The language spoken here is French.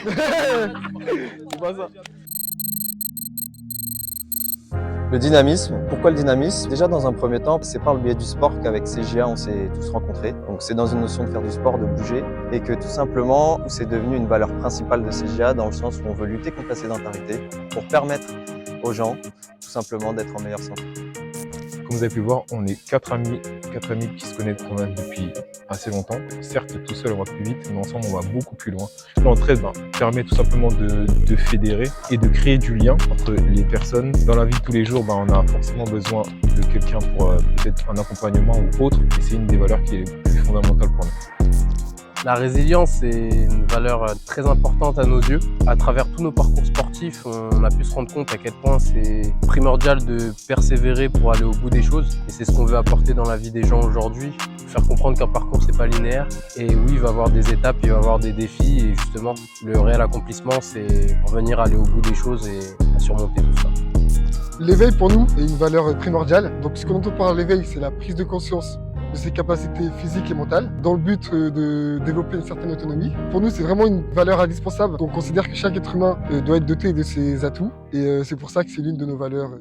C'est pas ça. Le dynamisme, pourquoi le dynamisme? Déjà dans un premier temps, c'est par le biais du sport qu'avec CJA on s'est tous rencontrés. Donc c'est dans une notion de faire du sport, de bouger, et que tout simplement c'est devenu une valeur principale de CJA dans le sens où on veut lutter contre la sédentarité pour permettre aux gens tout simplement d'être en meilleure santé. Comme vous avez pu voir, on est quatre amis qui se connaissent quand même depuis assez longtemps. Certes, tout seul on va plus vite, mais ensemble on va beaucoup plus loin. L'entraide permet tout simplement de fédérer et de créer du lien entre les personnes. Dans la vie de tous les jours, on a forcément besoin de quelqu'un pour peut-être un accompagnement ou autre, et c'est une des valeurs qui est plus fondamentale pour nous. La résilience, c'est une valeur très importante à nos yeux. À travers tous nos parcours sportifs, on a pu se rendre compte à quel point c'est primordial de persévérer pour aller au bout des choses. Et c'est ce qu'on veut apporter dans la vie des gens aujourd'hui. Faire comprendre qu'un parcours, c'est pas linéaire. Et oui, il va y avoir des étapes, il va y avoir des défis. Et justement, le réel accomplissement, c'est revenir aller au bout des choses et à surmonter tout ça. L'éveil, pour nous, est une valeur primordiale. Donc, ce qu'on entend par l'éveil, c'est la prise de conscience de ses capacités physiques et mentales, dans le but de développer une certaine autonomie. Pour nous, c'est vraiment une valeur indispensable. On considère que chaque être humain doit être doté de ses atouts, et c'est pour ça que c'est l'une de nos valeurs.